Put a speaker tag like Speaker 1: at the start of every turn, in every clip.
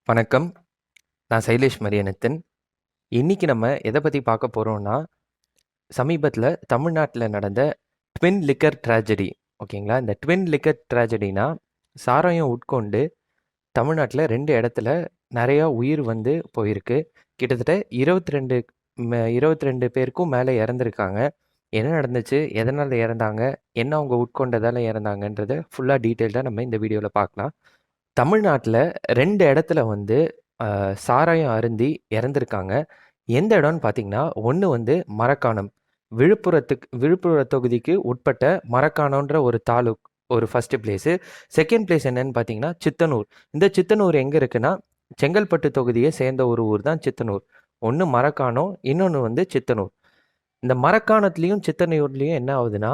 Speaker 1: வணக்கம். நான் சைலேஷ் மரியனத்தன். இன்னைக்கு நம்ம எத பத்தி பார்க்க போறோம்னா, சமீபத்தில தமிழ்நாட்டில நடந்த ட்வின் லிக்கர் ட்ராஜடி. ஓகேங்களா? இந்த ட்வின் லிக்கர் ட்ராஜடினா, சாராயம் உட்கொண்டு தமிழ்நாட்டில 2 இடத்துல நெறையா உயிர் வந்து போயிருக்கு. கிட்டத்தட்ட 22 பேருக்கும் மேல இறந்திருக்காங்க. என்ன நடந்துச்சு? எதனால இறந்தாங்க? என்ன அவங்க உட்கொண்டதால இறந்தாங்கன்றத ஃபுல்லா டீட்டெயில்டா நம்ம இந்த வீடியோல பார்க்கலாம். தமிழ்நாட்டில 2 இடத்துல வந்து சாராயம் அருந்தி இறந்திருக்காங்க. எந்த இடம்னு பார்த்தீங்கன்னா, ஒண்ணு வந்து மரக்காணம். விழுப்புர தொகுதிக்கு உட்பட்ட மரக்காணம்ன்ற ஒரு தாலுக் ஒரு ஃபர்ஸ்ட்டு பிளேஸு. செகண்ட் பிளேஸ் என்னன்னு பார்த்தீங்கன்னா, சித்தனூர். இந்த சித்தனூர் எங்க இருக்குன்னா, செங்கல்பட்டு தொகுதிய சேர்ந்த ஒரு ஊர் தான் சித்தனூர். ஒண்ணு மரக்காணம், இன்னொன்னு வந்து சித்தனூர். இந்த மரக்காணத்துலயும், சித்தனூர்லயும் என்ன ஆகுதுன்னா,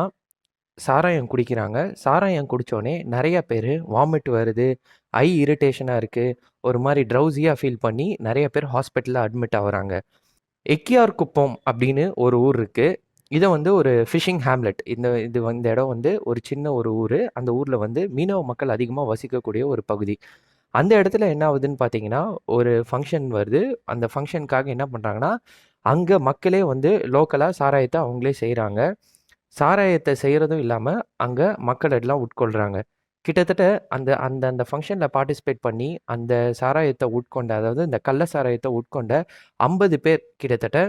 Speaker 1: சாராயம் குடிக்கிறாங்க. சாராயம் குடிச்சோனே நெறைய பேரு வாமிட் வருது, ஐ இரிட்டேஷனா இருக்கு, ஒரு மாரி ட்ரவுஸியா ஃபீல் பண்ணி நெறைய பேர் ஹாஸ்பிட்டல்ல அட்மிட் ஆவுறாங்க. எக்கியார்குப்பம் அப்படின்னு ஒரு ஊர் இருக்கு. இத வந்து ஒரு ஃபிஷிங் ஹேம்லெட். இந்த இடம் வந்து ஒரு சின்ன ஒரு ஊரு. அந்த ஊர்ல வந்து மீனவ மக்கள் அதிகமா வசிக்கக்கூடிய ஒரு பகுதி. அந்த இடத்துல என்ன ஆகுதுன்னு பார்த்தீங்கன்னா, ஒரு ஃபங்ஷன் வருது. அந்த ஃபங்ஷனுக்காக என்ன பண்றாங்கன்னா, அங்க மக்களே வந்து லோக்கலா சாராயத்த அவங்களே செய்றாங்க. சாராயத்த செய்றதும் இல்லாம, அங்க மக்கள் எல்லாம் உட்கொள்றாங்க. கிட்டத்தட்ட அந்த அந்த அந்த ஃபங்ஷன்ல பார்ட்டிசிபேட் பண்ணி, அந்த சாராயத்த உட்கொண்ட, அதாவது இந்த கள்ள சாராயத்த உட்கொண்ட 50 பேர் கிட்டத்தட்ட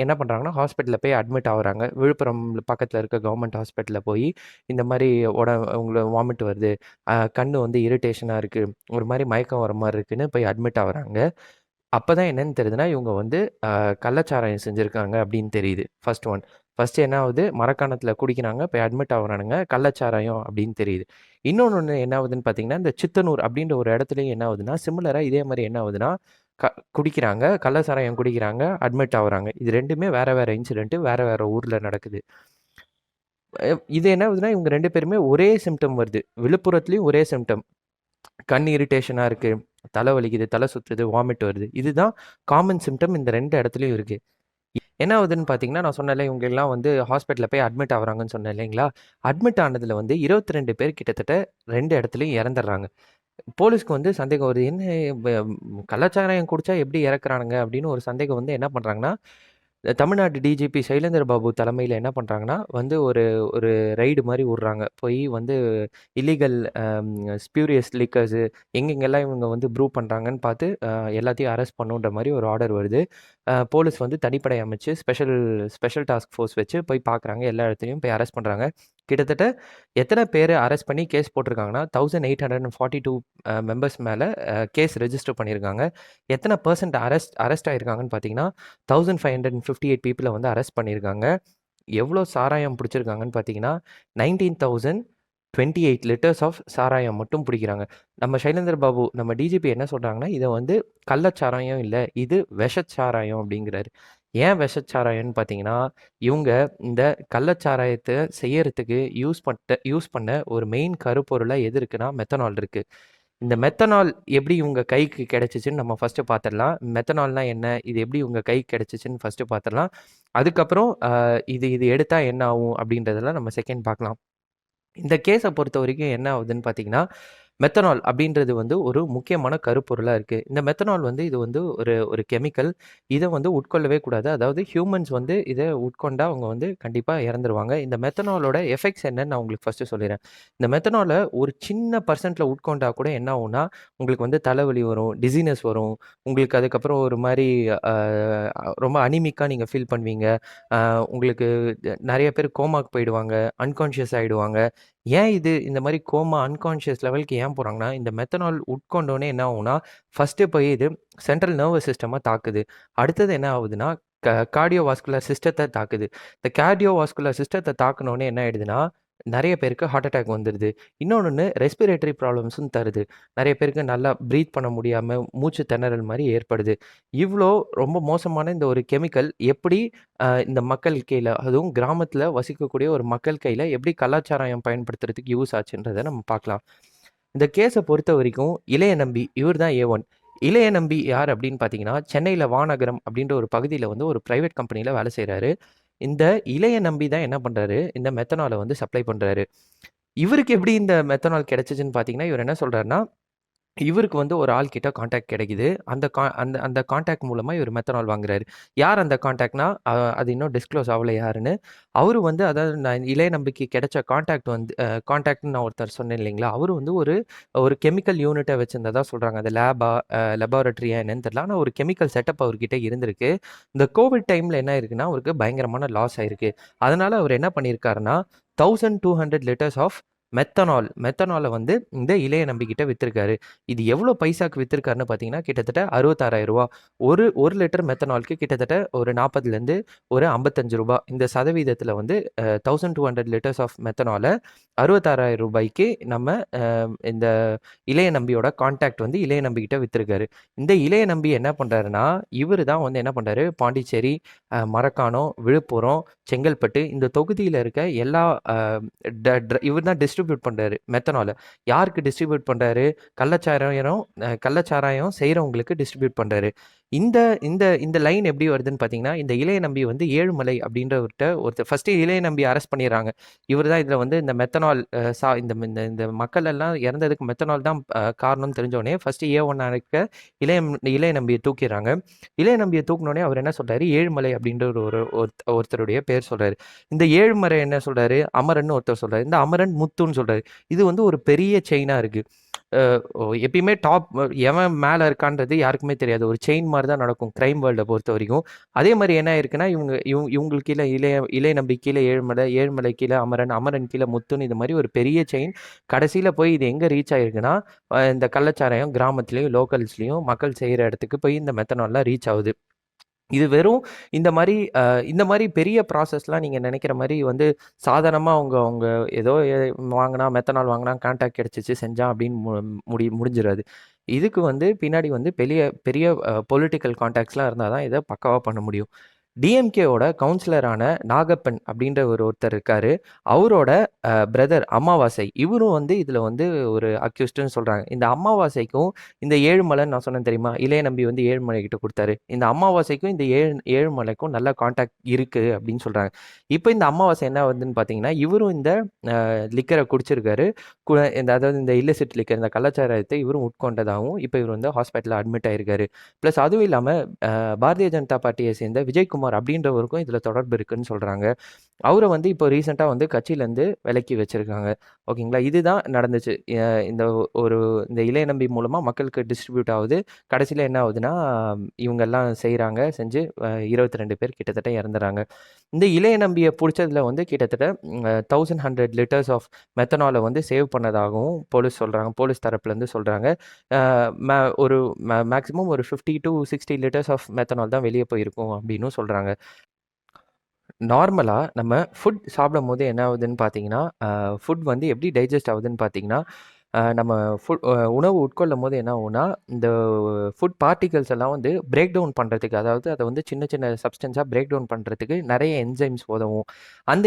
Speaker 1: என்ன பண்றாங்கன்னா, ஹாஸ்பிட்டல்ல போய் அட்மிட் ஆவுறாங்க. விழுப்புரம் பக்கத்துல இருக்க கவர்மெண்ட் ஹாஸ்பிட்டல்ல போயி, இந்த மாரி உங்களுக்கு வாமிட் வருது, கண்ணு வந்து இரிட்டேஷனா இருக்கு, ஒரு மாரி மயக்கம் வர மாரி இருக்குன்னு போய் அட்மிட் ஆவுறாங்க. அப்பதான் என்னன்னு தெரியுதுன்னா, இவங்க வந்து கள்ளச்சாராயம் செஞ்சிருக்காங்க அப்படின்னு தெரியுது. First one. ஃபர்ஸ்ட் என்ன ஆகுது, மரக்காணத்தில குடிக்கிறாங்க. போய் அட்மிட் ஆகுறானுங்க. கள்ளச்சாராயம் அப்படின்னு தெரியுது. இன்னொன்னு என்ன ஆகுதுன்னு பார்த்தீங்கன்னா, இந்த சித்தனூர் அப்படின்ற ஒரு இடத்துலயும் என்ன ஆகுதுன்னா, சிமிலரா இதே மாரி என்ன ஆகுதுன்னா, க குடிக்கிறாங்க. கள்ளச்சாராயம் குடிக்கிறாங்க. அட்மிட் ஆகுறாங்க. இது 2மே வேற வேற இன்சிடென்ட். வேற வேற ஊர்ல நடக்குது. இது என்ன ஆகுதுன்னா, இவங்க 2 பேருமே ஒரே சிம்ப்டம் வருது. விழுப்புரத்துலயும் ஒரே சிம்ப்டம். கண் இரிட்டேஷனா இருக்கு, தலை வலிக்குது, தலை சுத்துது, வாமிட் வருது. இதுதான் காமன் சிம்ப்டம் இந்த 2 இடத்துலயும் இருக்கு. என்ன ஆகுதுன்னு பார்த்தீங்கன்னா, நான் சொன்னேன்ல இவங்க எல்லாம் வந்து ஹாஸ்பிட்டல்ல போய் அட்மிட் ஆகுறாங்கன்னு சொன்னேன் இல்லைங்களா? அட்மிட் ஆனதுல வந்து 22 பேர் கிட்டத்தட்ட 2 இடத்துலயும் இறந்துடுறாங்க. போலீஸ்க்கு வந்து சந்தேகம் வருது. என்ன வ கள்ளச்சாராயம் குடிச்சா எப்படி இறக்குறானுங்க? அப்படின்னு ஒரு சந்தேகம் வந்து என்ன பண்றாங்கன்னா, தமிழ்நாடு டிஜிபி சைலேந்திர பாபு தலைமையில என்ன பண்றாங்கன்னா, வந்து ஒரு ஒரு ரெய்டு மாரி விடுறாங்க. போய் வந்து இல்லீகல் ஸ்பியூரியஸ் லிக்கர்ஸு எங்கெங்கெல்லாம் இவங்க வந்து ப்ரூவ் பண்றாங்கன்னு பார்த்து, எல்லாத்தையும் அரெஸ்ட் பண்ணுன்ற மாரி ஒரு ஆர்டர் வருது. போலீஸ் வந்து தனிப்படை அமைச்சு ஸ்பெஷல் ஸ்பெஷல் டாஸ்க் ஃபோர்ஸ் வச்சு போய் பார்க்குறாங்க. எல்லா இடத்துலயும் போய் அரெஸ்ட் பண்றாங்க. கிட்டத்தட்ட எத்தன பேர அரெஸ்ட் பண்ணி கேஸ் போட்டிருக்காங்கன்னா, 1842 மெம்பர்ஸ் மேல கேஸ் ரெஜிஸ்டர் பண்ணியிருக்காங்க. எத்தன பெர்சன்ட் அரெஸ்ட் ஆயிருக்காங்கன்னு பார்த்தீங்கன்னா, 1558 பீப்பிள வந்து அரெஸ்ட் பண்ணியிருக்காங்க. எவ்வளோ சாராயம் புடிச்சிருக்காங்கன்னு பார்த்தீங்கன்னா, 19,028 லிட்டர்ஸ் ஆஃப் சாராயம் மட்டும் புடிக்கிறாங்க. நம்ம சைலேந்திர பாபு, நம்ம டிஜிபி என்ன சொல்றாங்கன்னா, இத வந்து கள்ளச்சாராயம் இல்ல, இது விஷச்சாராயம் அப்படிங்கிறாரு. ஏன் விஷச்சாராயம்னு பார்த்தீங்கன்னா, இவங்க இந்த கள்ளச்சாராயத்த செய்யறதுக்கு யூஸ் பண்ண ஒரு மெயின் கருப்பொருளா எது இருக்குன்னா, மெத்தனால் இருக்கு. இந்த மெத்தனால் எப்படி இவங்க கைக்கு கிடைச்சுச்சுன்னு நம்ம ஃபர்ஸ்ட்டு பார்த்துடலாம். மெத்தனால்னா என்ன? இது எப்படி இவங்க கைக்கு கிடைச்சுச்சுன்னு ஃபர்ஸ்ட்டு பார்த்துடலாம். அதுக்கப்புறம் இது இது எடுத்தா என்ன ஆகும்? அப்படின்றதெல்லாம் நம்ம செகண்ட் பார்க்கலாம். இந்த கேஸ பொறுத்தவரைக்கும் என்ன ஆகுதுன்னு பார்த்தீங்கன்னா, மெத்தனால் அப்படின்றது வந்து ஒரு முக்கியமான கருப்பொருளா இருக்கு. இந்த மெத்தனால் வந்து இது வந்து ஒரு ஒரு கெமிக்கல். இத வந்து உட்கொள்ளவே கூடாது. அதாவது ஹியூமன்ஸ் வந்து இத உட்கொண்டா அவங்க வந்து கண்டிப்பா இறந்துருவாங்க. இந்த மெத்தனாலோட எஃபெக்ட்ஸ் என்னன்னு நான் உங்களுக்கு ஃபர்ஸ்ட்டு சொல்லிர்றேன். இந்த மெத்தனால ஒரு சின்ன பெர்சன்ட்ல உட்கொண்டா கூட என்ன ஆகும்னா, உங்களுக்கு வந்து தலைவலி வரும், டிஸினஸ் வரும். உங்களுக்கு அதுக்கப்புறம் ஒரு மாரி அ ரொம்ப அனிமிக்கா நீங்க ஃபீல் பண்ணுவீங்க. உங்களுக்கு நெறைய பேர் கோமாக்கு போயிடுவாங்க. அன்கான்ஷியஸ் ஆயிடுவாங்க. ஏன் இது இந்த மாரி கோமா, அன்கான்ஷியஸ் லெவலுக்கு ஏன் போறாங்கன்னா, இந்த மெத்தனால் உட்கொண்டோனே என்ன ஆகும்னா, ஃபர்ஸ்ட்டு போய் இது சென்ட்ரல் நர்வஸ் சிஸ்டம தாக்குது. அடுத்தது என்ன ஆகுதுன்னா, கார்டியோவாஸ்குலர் சிஸ்டத்த தாக்குது. இந்த கார்டியோவாஸ்குலர் சிஸ்டத்த தாக்குனோனே என்ன ஆயிடுதுன்னா, நெறைய பேருக்கு ஹார்ட் அட்டாக் வந்துருது. இன்னொன்னு ரெஸ்பிரேட்டரி ப்ராப்ளம்ஸும் தருது. நெறைய பேருக்கு நல்லா பிரீத் பண்ண முடியாம மூச்சு திணறல் மாரி ஏற்படுது. இவ்ளோ ரொம்ப மோசமான இந்த ஒரு கெமிக்கல் எப்படி இந்த மக்கள் கையில, அதுவும் கிராமத்தில வசிக்கக்கூடிய ஒரு மக்கள் கையில எப்படி கலாச்சாரம் பயன்படுத்துறதுக்கு யூஸ் ஆச்சுன்றத நம்ம பார்க்கலாம். இந்த கேஸ பொறுத்தவரைக்கும் இளைய நம்பி இவர் தான் ஏ1. இளைய நம்பி யார் அப்படின்னு பார்த்தீங்கன்னா, சென்னையில வானகரம் அப்படின்ற ஒரு பகுதியில வந்து ஒரு பிரைவேட் கம்பெனியில வேலை செய்றாரு. இந்த இளைய நம்பி தான் என்ன பண்றாரு, இந்த மெத்தனால வந்து சப்ளை பண்றாரு. இவருக்கு எப்படி இந்த மெத்தனால் கிடைச்சுச்சுன்னு பார்த்தீங்கன்னா, இவர் என்ன சொல்றாருன்னா, இவருக்கு வந்து ஒரு ஆள் கிட்ட கான்டாக்ட் கிடைக்குது. அந்த அந்த கான்டாக்ட் மூலமா இவர் மெத்தனால் வாங்குறாரு. யார் அந்த கான்டாக்ட்னா, அது இன்னும் டிஸ்க்ளோஸ் ஆவல யாருன்னு. அவரு வந்து அதாவது நான் இளைய நம்பிக்கை கிடைச்ச கான்டாக்ட் வந்து கான்டாக்ட்ன்னு நான் ஒருத்தர் சொன்னேன் இல்லைங்களா? அவரு வந்து ஒரு ஒரு கெமிக்கல் யூனிட்ட வச்சிருந்ததா சொல்றாங்க. அது லெபார்ட்டரியா என்னன்னு தெரியல. ஆனா ஒரு கெமிக்கல் செட்டப் அவர்கிட்ட இருந்திருக்கு. இந்த கோவிட் டைம்ல என்ன ஆயிருக்குன்னா, அவருக்கு பயங்கரமான லாஸ் ஆயிருக்கு. அதனால அவர் என்ன பண்ணியிருக்காருன்னா, 1200 லிட்டர்ஸ் ஆஃப் மெத்தனால வந்து இந்த இளைய நம்பிகிட்ட வித்திருக்காரு. இது எவ்வளோ பைசாக்கு வித்திருக்காருன்னு பார்த்தீங்கன்னா, கிட்டத்தட்ட ரூ. 66,000 ஒரு 1 லிட்டர் மெத்தனால்க்கு கிட்டத்தட்ட ஒரு 40லேருந்து ஒரு ரூ. 55 இந்த சதவீதத்தில வந்து 1200 லிட்டர்ஸ் ஆஃப் மெத்தனால ரூ. 66,000க்கு நம்ம இந்த இளைய நம்பியோட கான்டாக்ட் வந்து இளைய நம்பிகிட்ட வித்திருக்காரு. இந்த இளைய நம்பி என்ன பண்றாருன்னா, இவரு தான் வந்து என்ன பண்றாரு, பாண்டிச்சேரி, மரக்காணம், விழுப்புரம், செங்கல்பட்டு இந்த தொகுதியில இருக்க எல்லா அ ட ட்ர இவர் தான் டிஸ்ட்ரிபியூட் பண்றாரு மெத்தனால. யாருக்கு டிஸ்ட்ரிபியூட் பண்றாரு? கள்ளச்சாராயம் செய்றவங்களுக்கு டிஸ்ட்ரிபியூட் பண்றாரு. இந்த இந்த இந்த லைன் எப்படி வருதுன்னு பார்த்தீங்கன்னா, இந்த இளைய நம்பி வந்து ஏழுமலை அப்படின்றவர்ட்ட ஒருத்தர் ஃபர்ஸ்ட்டு இளைய நம்பிய அரெஸ்ட் பண்ணிர்றாங்க. இவர் தான் இதில வந்து இந்த மெத்தனால் அ சா இந்த இந்த இந்த மக்கள் எல்லாம் இறந்ததுக்கு மெத்தனால் தான் காரணம்னு தெரிஞ்சோனே, ஃபர்ஸ்ட்டு ஏ1 இருக்க இளைய நம்பிய தூக்கிர்றாங்க. இளைய நம்பிய தூக்குனோனே அவர் என்ன சொல்றாரு, ஏழுமலை அப்படின்ற ஒருத்தருடைய பேர் சொல்றாரு. இந்த ஏழுமலை என்ன சொல்றாரு, அமரன்னு ஒருத்தர் சொல்றாரு. இந்த அமரன் முத்துன்னு சொல்றாரு. இது வந்து ஒரு பெரிய செயினா இருக்கு. அ எப்பயுமே எவன் மேல இருக்கான்றது யாருக்குமே தெரியாது. ஒரு செயின் மாரி தான் நடக்கும் கிரைம் வேர்ல்ட பொறுத்தவரைக்கும். அதே மாரி என்ன ஆயிருக்குன்னா, இவங்களுக்கு கீழ இளைய நம்பி கீழ ஏழுமலை, ஏழுமலை கீழ அமரன், அமரன் கீழ முத்துன்னு இது மாரி ஒரு பெரிய செயின். கடைசில போய் இது எங்க ரீச் ஆயிருக்குன்னா, இந்த கள்ளச்சாராயம் கிராமத்திலயும், லோக்கல்ஸ்லயும் மக்கள் செய்ற இடத்துக்கு போய் இந்த மெத்தனால்லாம் ரீச் ஆவுது. இது வெறும் இந்த மாரி பெரிய ப்ராசஸ்லாம் நீங்க நெனைக்கிற மாரி வந்து சாதாரணமா அவங்க அவங்க ஏதோ மெத்தனால் வாங்குனா, கான்டாக்ட் கிடைச்சுச்சு, செஞ்சான் அப்படின்னு முடிஞ்சிராது. இதுக்கு வந்து பின்னாடி வந்து பெரிய பெரிய பொலிட்டிக்கல் கான்டாக்ட்ஸ்லாம் இருந்தா தான் இத பக்காவா பண்ண முடியும். டிஎம்கேவோட கவுன்சிலரான நாகப்பன் அப்படின்ற ஒருத்தர் இருக்காரு. அவரோட பிரதர் அமாவாசை. இவரும் வந்து இதில வந்து ஒரு அக்யூஸ்டுன்னு சொல்றாங்க. இந்த அமாவாசைக்கும் இந்த ஏழுமலைன்னு நான் சொன்னேன் தெரியுமா? இளைய நம்பி வந்து ஏழுமலை கிட்ட குடுத்தாரு. இந்த அமாவாசைக்கும் இந்த ஏழுமலைக்கும் நல்ல கான்டாக்ட் இருக்கு அப்படின்னு சொல்றாங்க. இப்ப இந்த அமாவாசை என்ன ஆவுதுன்னு பார்த்தீங்கன்னா, இவரும் இந்த லிக்கர குடிச்சிருக்காரு. அதாவது இந்த இல்லிசிட் லிக்கர் இந்த கள்ளச்சாராயத்தை இவரும் உட்கொண்டதாகவும், இப்ப இவர் வந்து ஹாஸ்பிட்டல்ல அட்மிட் ஆயிருக்காரு. பிளஸ் அதுவும் இல்லாம பாரதிய ஜனதா பார்ட்டியை சேர்ந்த விஜயகுமார் அப்படின்றவருக்கும் இதில தொடர்பு இருக்குன்னு சொல்றாங்க. அவர வந்து இப்போ ரீசென்ட்டா வந்து கட்சியிலேருந்து விலக்கி வச்சிருக்காங்க. ஓகேங்களா? இதுதான் நடந்துச்சு. இந்த ஒரு இந்த இளைய நம்பி மூலமா மக்களுக்கு டிஸ்ட்ரிபியூட் ஆவுது. கடைசியில என்ன ஆவுதுன்னா, இவங்கெல்லாம் செய்றாங்க. செஞ்சு 22 பேர் கிட்டத்தட்ட இறந்துறாங்க. இந்த இளைய நம்பிய புடிச்சதுல வந்து கிட்டத்தட்ட 1100 லிட்டர்ஸ் ஆஃப் மெத்தனால வந்து சேவ் பண்ணதாகவும் போலீஸ் சொல்றாங்க. போலீஸ் தரப்புலேருந்து சொல்றாங்க. அ ம ஒரு மேக்ஸிமம் ஒரு 50 டூ 60 லிட்டர்ஸ் ஆஃப் மெத்தனால் தான் வெளிய போயிருக்கும் அப்டின்னும் சொல்றாங்க. நார்மலா நம்ம ஃபுட் சாப்பிடும்போது என்ன ஆகுதுன்னு பார்த்தீங்கன்னா, ஃபுட் வந்து எப்படி டைஜஸ்ட் ஆகுதுன்னு பார்த்தீங்கன்னா, நம்ம உணவு உட்கொள்ளும்போது என்ன ஆகும்னா, இந்த ஃபுட் பார்ட்டிகிள்ஸ் எல்லாம் வந்து பிரேக் டவுன் பண்ணுறதுக்கு, அதாவது அத வந்து சின்ன சின்ன சப்ஸ்டன்ஸா பிரேக் டவுன் பண்ணுறதுக்கு நெறைய என்சைம்ஸ் உதவும். அந்த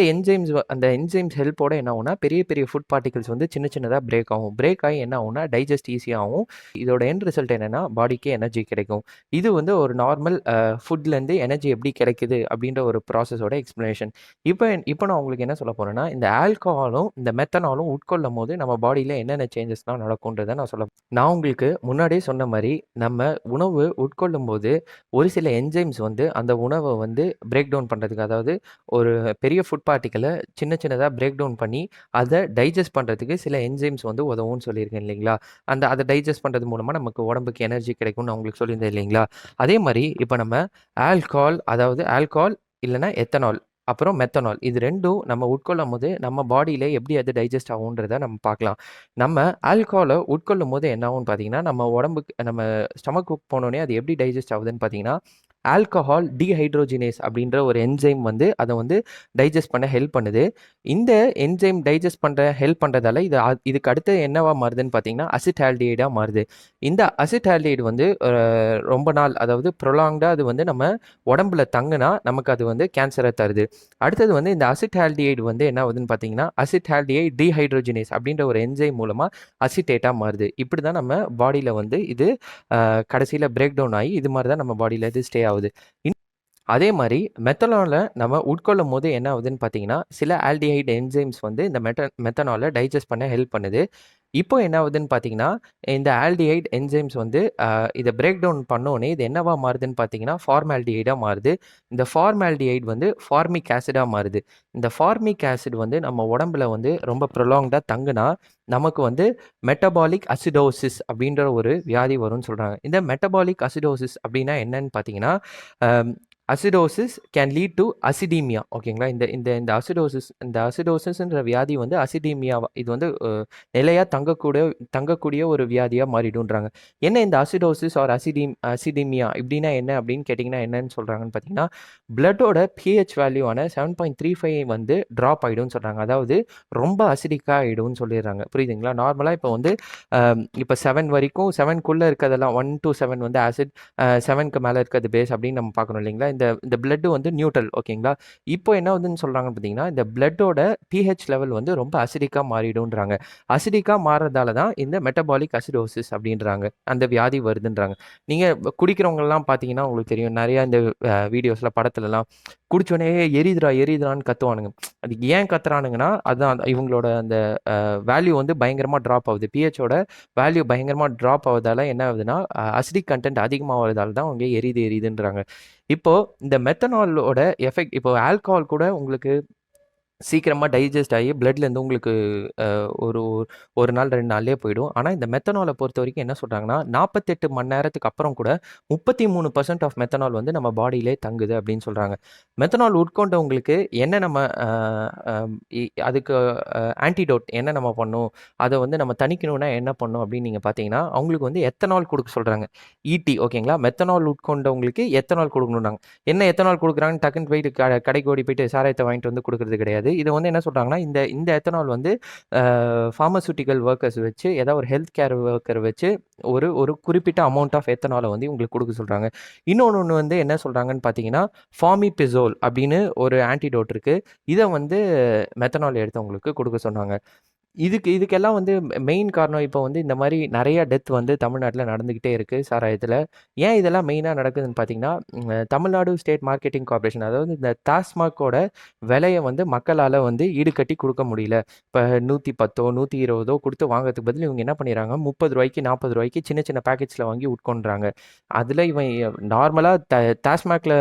Speaker 1: என்சைம்ஸ் ஹெல்ப்போட என்ன ஆகும்னா, பெரிய பெரிய ஃபுட் பார்ட்டிகிள்ஸ் வந்து சின்ன சின்னதா பிரேக் ஆகும். பிரேக் ஆகி என்ன ஆகும்னா, டைஜஸ்ட் ஈஸியா ஆகும். இதோட எண்ட் ரிசல்ட் என்னன்னா, பாடிக்கு எனர்ஜி கிடைக்கும். இது வந்து ஒரு நார்மல் ஃபுட்லேருந்து எனர்ஜி எப்படி கிடைக்குது அப்படின்ற ஒரு ப்ராசஸோட எக்ஸ்ப்ளனேஷன். இப்ப நான் உங்களுக்கு என்ன சொல்ல போறேன்னா, இந்த ஆல்கஹாலும், இந்த மெத்தனாலும் உட்கொள்ளும்போது நம்ம பாடியில என்னென்ன சேஞ்சஸ்லாம் நடக்கும்ன்றத நான் உங்களுக்கு முன்னாடியே சொன்ன மாரி, நம்ம உணவு உட்கொள்ளும்போது ஒரு சில என்சைம்ஸ் வந்து அந்த உணவ வந்து பிரேக் டவுன் பண்றதுக்கு, அதாவது ஒரு பெரிய ஃபுட் பார்ட்டிகள சின்ன சின்னதா பிரேக் டவுன் பண்ணி, அத டைஜஸ்ட் பண்றதுக்கு சில என்சைம்ஸ் வந்து உதவும்னு சொல்லியிருக்கேன் இல்லைங்களா? அத டைஜஸ்ட் பண்றது மூலமா நமக்கு உடம்புக்கு எனர்ஜி கிடைக்கும்னு நான் உங்களுக்கு சொல்லியிருந்தேன் இல்லைங்களா? அதே மாரி இப்ப நம்ம ஆல்கஹால் இல்லன்னா எத்தனால், அப்புறம் மெத்தனால் இது 2ம் நம்ம உட்கொள்ளும்போது நம்ம பாடியில எப்படி அது டைஜஸ்ட் ஆகும்ன்றத நம்ம பார்க்கலாம். நம்ம ஆல்கஹால உட்கொள்ளும்போது என்ன ஆகும்னு பார்த்தீங்கன்னா, நம்ம ஸ்டொமக்குக்கு போனோனே அது எப்படி டைஜஸ்ட் ஆகுதுன்னு பார்த்தீங்கன்னா, ஆல்கஹால் டீஹைட்ரோஜினேஸ் அப்படின்ற ஒரு என்சைம் வந்து அத வந்து டைஜஸ்ட் பண்ண ஹெல்ப் பண்ணுது. இந்த என்சைம் டைஜஸ்ட் ஹெல்ப் பண்றதால இதுக்கு அடுத்து என்னவா மாறுதுன்னு பார்த்தீங்கன்னா, அசிட்டால்டிஹைடா மாறுது. இந்த அசிட்டால்டிஹைடு வந்து ரொம்ப நாள், அதாவது ப்ரொலாங்டா அது வந்து நம்ம உடம்புல தங்குனா நமக்கு அது வந்து கேன்சர தருது. அடுத்தது வந்து இந்த அசிட்டால்டிஹைடு வந்து என்ன ஆகுதுன்னு பார்த்தீங்கன்னா, அசிட்டால்டிஹைட் டீஹைட்ரோஜினேஸ் அப்படின்ற ஒரு என்சைம் மூலமா அசிட்டேட்டா மாறுது. இப்படி தான் நம்ம பாடியில வந்து இது கடைசியில பிரேக் டவுன் ஆயி இது மாரி தான் நம்ம பாடியில இது ஸ்டே ஆகுது. அதே மாரி மெத்தனால நம்ம உட்கொள்ளும்போது என்ன ஆகுதுன்னு பார்த்தீங்கன்னா, சில ஆல்டிஹைட் என்சைம்ஸ் வந்து இந்த மெத்தனால டைஜஸ்ட் பண்ண ஹெல்ப் பண்ணுது. இப்போ என்ன ஆகுதுன்னு பார்த்தீங்கன்னா, இந்த ஆல்டிஹைட் என்சைம்ஸ் வந்து இத பிரேக் டவுன் பண்ணோனே இது என்னவா மாறுதுன்னு பார்த்தீங்கன்னா, ஃபார்மால்டிஹைடா மாறுது. இந்த ஃபார்மால்டிஹைட் வந்து ஃபார்மிக் ஆசிடா மாறுது. இந்த ஃபார்மிக் ஆசிட் வந்து நம்ம உடம்புல வந்து ரொம்ப ப்ரொலாங்டா தங்குனா, நமக்கு வந்து மெட்டபாலிக் அசிடோசிஸ் அப்படின்ற ஒரு வியாதி வரும்னு சொல்றாங்க. இந்த மெட்டபாலிக் அசிடோசிஸ் அப்படின்னா என்னன்னு பார்த்தீங்கன்னா, அ அசிடோசிஸ் கேன் லீட் டு அசிடீமியா ஓகேங்களா? இந்த இந்த இந்த அசிடோசிஸ்ன்ற வியாதி வந்து அசிடீமியா இது வந்து நிலையா தங்கக்கூடிய ஒரு வியாதியா மாறிடும்ன்றாங்க. என்ன இந்த அசிடோசிஸ் ஆர் அசிடீமியா இப்படின்னா என்ன அப்படின்னு கேட்டிங்கன்னா என்னன்னு சொல்றாங்கன்னு பார்த்தீங்கன்னா, பிளட்டோட பிஹெச் வேல்யூவான 7.35 வந்து ட்ராப் ஆயிடும்னு சொல்றாங்க. அதாவது ரொம்ப அசிடிக்கா ஆயிடும்னு சொல்லிடுறாங்க. புரியுதுங்களா? நார்மலா இப்போ வந்து இப்போ 7 வரைக்கும் 7க்குள்ள இருக்கிறதெல்லாம் 1 டூ 7 வந்து ஆசிட் 7க்கு மேல இருக்கிறது பேஸ் அப்படின்னு நம்ம பார்க்கணும் இல்லைங்களா? இந்த இந்த பிளட் வந்து நியூட்ரல் ஓகேங்களா? இப்போ என்ன ஆகுதுன்னு சொல்றாங்கன்னு பார்த்தீங்கன்னா, இந்த பிளட்டோட பிஹெச் லெவல் வந்து ரொம்ப அசிடிக்கா மாறிடும்ன்றாங்க. அசிடிக்கா மாறுறதால தான் இந்த மெட்டபாலிக் அசிடோசிஸ் அப்படின்றாங்க. அந்த வியாதி வருதுன்றாங்க. நீங்க குடிக்கிறவங்கலாம் பார்த்தீங்கன்னா, உங்களுக்கு தெரியும். நெறைய இந்த வீடியோஸ்ல, படத்துலலாம் குடிச்சோனே எரியுதுடா, எரியுதுடான்னு கத்துவானுங்க. அதுக்கு ஏன் கத்துறானுங்கன்னா, அதான் இவங்களோட அந்த வேல்யூ வந்து பயங்கரமா ட்ராப் ஆகுது. பிஹெச்சோட வேல்யூ பயங்கரமா ட்ராப் ஆவதால என்ன ஆகுதுன்னா, அசிடிக் கன்டென்ட் அதிகமாவதால தான் அவங்க எரியுதுன்றாங்க. இப்போ இந்த மெத்தனாலோட எஃபெக்ட் இப்போ ஆல்கஹால் கூட உங்களுக்கு சீக்கிரமா டைஜஸ்ட் ஆகி பிளட்லேருந்து உங்களுக்கு ஒரு 1 நாள் 2 நாள்லயே போயிடும். ஆனா இந்த மெத்தனால பொறுத்தவரைக்கும் என்ன சொல்றாங்கன்னா, 48 மணி நேரத்துக்கு அப்புறம் கூட 33% ஆஃப் மெத்தனால் வந்து நம்ம பாடியிலே தங்குது அப்படின்னு சொல்றாங்க. மெத்தனால் உட்கொண்டவங்களுக்கு என்ன நம்ம அ அ அதுக்கு ஆன்டிடோட் என்ன நம்ம பண்ணணும்? அத வந்து நம்ம தணிக்கணும்னா என்ன பண்ணணும் அப்படின்னு நீங்க பார்த்தீங்கன்னா, அவங்களுக்கு வந்து எத்தனால் குடுக்க சொல்றாங்க. ஈடி ஓகேங்களா? மெத்தனால் உட்கொண்டவங்களுக்கு எத்தனால் குடுக்கணும்னாங்க. என்ன எத்தனால் குடுக்குறாங்கன்னு டக்குன்னு போயிட்டு கடைக்கு ஓடி போயிட்டு சாராயத்த வாங்கிட்டு வந்து குடுக்குறது கிடையாது. இத வந்து என்ன சொல்றாங்கன்னா, இந்த இந்த எத்தனால் வந்து பார்மசூட்டிக்கல் வொர்க்கர்ஸ் வச்சு ஏதாவது ஒரு ஹெல்த் கேர் வொர்க்கர் வச்சு ஒரு ஒரு குறிப்பிட்ட அமௌண்ட் ஆஃப் எத்தனால வந்து இவங்களுக்கு குடுக்க சொல்றாங்க. இன்னொன்னு வந்து என்ன சொல்றாங்கன்னு பார்த்தீங்கன்னா, ஃபார்மிபிசோல் அப்படின்னு ஒரு ஆன்டிடோட் இருக்கு. இத வந்து மெத்தனால் எடுத்தவங்களுக்கு குடுக்க சொன்னாங்க. இதுக்கெல்லாம் வந்து மெயின் காரணம் இப்போ வந்து இந்த மாரி நெறைய டெத் வந்து தமிழ்நாட்ல நடந்துகிட்டே இருக்கு சாராயத்தில. ஏன் இதெல்லாம் மெயினா நடக்குதுன்னு பார்த்தீங்கன்னா, தமிழ்நாடு ஸ்டேட் மார்க்கெட்டிங் கார்ப்பரேஷன் அதாவது இந்த டாஸ்மாக்கோட விலைய வந்து மக்களால வந்து ஈடுகட்டி குடுக்க முடியல. இப்ப 110ஓ, 120ஓ குடுத்து வாங்குறதுக்கு பதில் இவங்க என்ன பண்ணிறாங்க, ரூ. 30க்கு, ரூ. 40க்கு சின்ன சின்ன பாக்கெட்ஸ்ல வாங்கி உட்கொண்றாங்க. அதில இவன் நார்மலா டாஸ்மாக்ல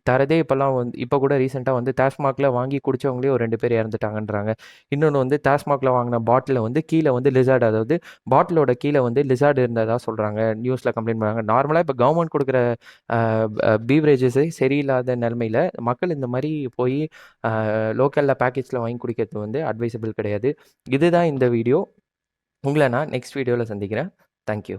Speaker 1: தரதே இப்பலாம் வந்து இப்ப கூட ரீசென்ட்டா வந்து டாஸ்மாக்ல வாங்கி குடிச்சவங்களே ஒரு 2 பேர் இறந்துட்டாங்கன்றாங்க. இன்னொன்னு வந்து டாஸ்மாக்ல வாங்குன பாட்டில்ல வந்து கீழ வந்து லிசார்ட் அதாவது பாட்டிலோட கீழ வந்து லிசார்ட் இருந்ததா சொல்றாங்க. நியூஸ்ல கம்ப்ளைண்ட் பண்ணாங்க. நார்மலா இப்ப கவர்ன்மெண்ட் குடுக்குற அ பீவரேஜஸே சரியில்லாத நெலைமையில மக்கள் இந்த மாரி போய் லோக்கல்ல பேக்கேஜ்ல வாங்கி குடிக்கிறது வந்து அட்வைசபிள் கிடையாது. இதுதான் இந்த வீடியோ. உங்கள நான் நெக்ஸ்ட் வீடியோல சந்திக்கிறேன். Thank you.